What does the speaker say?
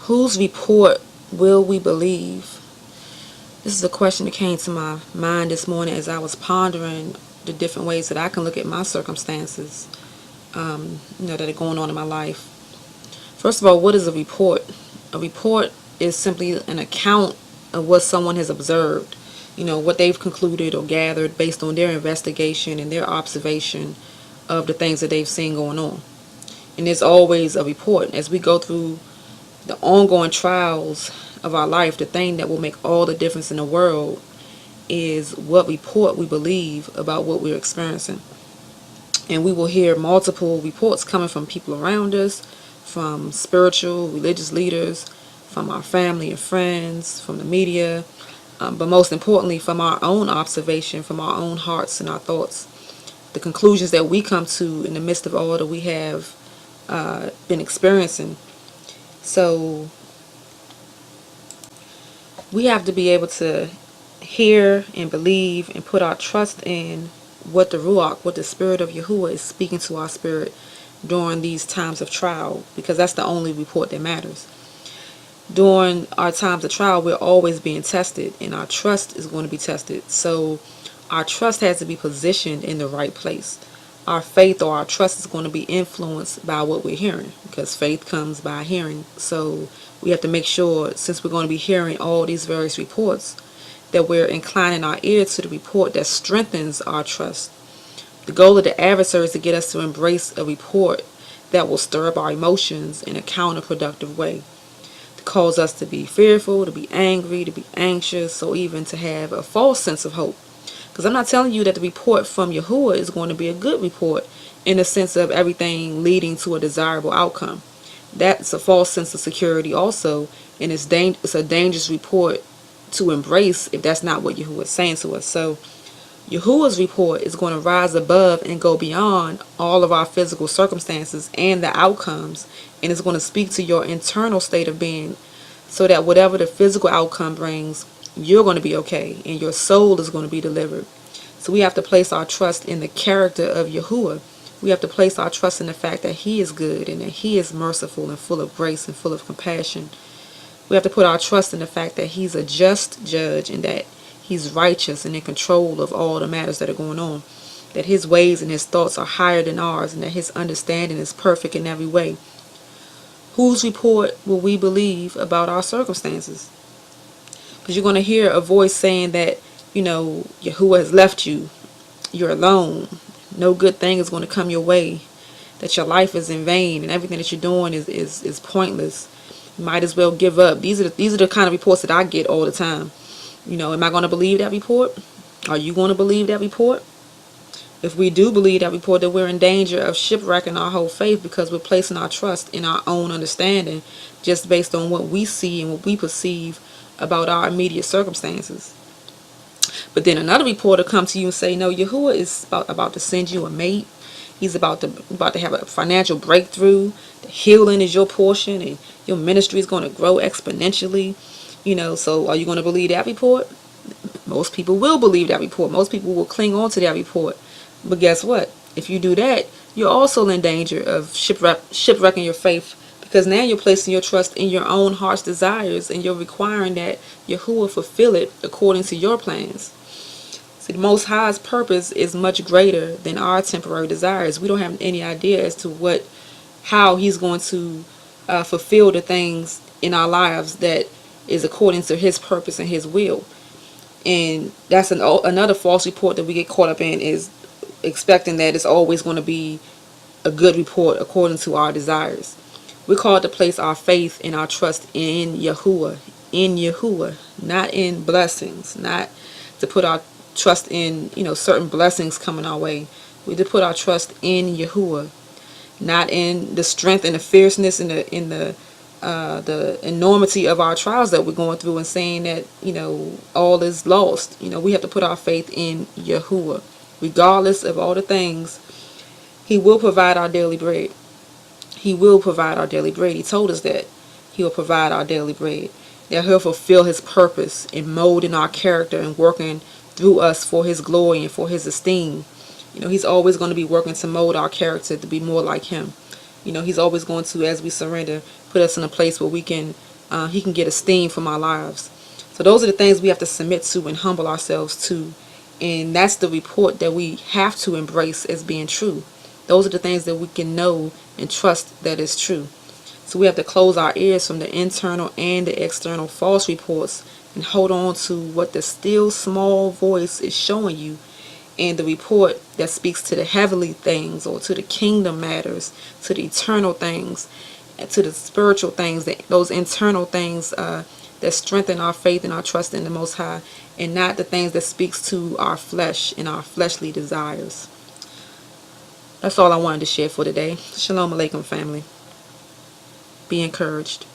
Whose report will we believe? This is a question that came to my mind this morning as I was pondering the different ways that I can look at my circumstances, that are going on in my life. First of all, what is a report? A report is simply an account of what someone has observed, what they've concluded or gathered based on their investigation and their observation of the things that they've seen going on. And there's always a report. As we go through the ongoing trials of our life, the thing that will make all the difference in the world is what report we believe about what we're experiencing. And we will hear multiple reports coming from people around us, from spiritual, religious leaders, from our family and friends, from the media, but most importantly from our own observation, from our own hearts and our thoughts. The conclusions that we come to in the midst of all that we have been experiencing. So we have to be able to hear and believe and put our trust in what the Ruach, what the Spirit of Yahuwah is speaking to our spirit during these times of trial, because that's the only report that matters. During our times of trial, we're always being tested, and our trust is going to be tested. So our trust has to be positioned in the right place. Our faith or our trust is going to be influenced by what we're hearing, because faith comes by hearing. So we have to make sure, since we're going to be hearing all these various reports, that we're inclining our ear to the report that strengthens our trust. The goal of the adversary is to get us to embrace a report that will stir up our emotions in a counterproductive way, to cause us to be fearful, to be angry, to be anxious, or even to have a false sense of hope. Because I'm not telling you that the report from Yahuwah is going to be a good report in the sense of everything leading to a desirable outcome. That's a false sense of security also, and it's a dangerous report to embrace if that's not what Yahuwah is saying to us. So Yahuwah's report is going to rise above and go beyond all of our physical circumstances and the outcomes, and it's going to speak to your internal state of being, so that whatever the physical outcome brings, you're going to be okay and your soul is going to be delivered. So we have to place our trust in the character of Yahuwah. We have to place our trust in the fact that He is good and that He is merciful and full of grace and full of compassion. We have to put our trust in the fact that He's a just judge and that He's righteous and in control of all the matters that are going on. That His ways and His thoughts are higher than ours, and that His understanding is perfect in every way. Whose report will we believe about our circumstances? Because you're going to hear a voice saying that, Yahuwah has left you. You're alone. No good thing is going to come your way. That your life is in vain and everything that you're doing is pointless. You might as well give up. These are the kind of reports that I get all the time. Am I going to believe that report? Are you going to believe that report? If we do believe that report, that we're in danger of shipwrecking our whole faith, because we're placing our trust in our own understanding just based on what we see and what we perceive about our immediate circumstances. But then another report will come to you and say, no, Yahuwah is about to send you a mate. He's about to have a financial breakthrough. The healing is your portion, and your ministry is going to grow exponentially. So are you going to believe that report? Most people will believe that report. Most people will cling on to that report. But guess what? If you do that, you're also in danger of shipwrecking your faith, because now you're placing your trust in your own heart's desires, and you're requiring that Yahuwah fulfill it according to your plans. See, the Most High's purpose is much greater than our temporary desires. We don't have any idea as to how He's going to fulfill the things in our lives that is according to His purpose and His will. And that's another false report that we get caught up in, is expecting that it's always going to be a good report according to our desires. We're called to place our faith and our trust in Yahuwah, not in blessings, not to put our trust in certain blessings coming our way. We to put our trust in Yahuwah, not in the strength and the fierceness and the enormity of our trials that we're going through, and saying that all is lost. We have to put our faith in Yahuwah. Regardless of all the things, He will provide our daily bread. He will provide our daily bread. He told us that He will provide our daily bread. That He'll fulfill His purpose in molding our character and working through us for His glory and for His esteem. He's always going to be working to mold our character to be more like Him. He's always going to, as we surrender, put us in a place where we can He can get esteem from our lives. So those are the things we have to submit to and humble ourselves to. And that's the report that we have to embrace as being true. Those are the things that we can know and trust that is true. So we have to close our ears from the internal and the external false reports and hold on to what the still small voice is showing you, and the report that speaks to the heavenly things, or to the kingdom matters, to the eternal things, and to the spiritual things, those internal things that strengthen our faith and our trust in the Most High, and not the things that speaks to our flesh and our fleshly desires. That's all I wanted to share for today. Shalom Aleichem, family. Be encouraged.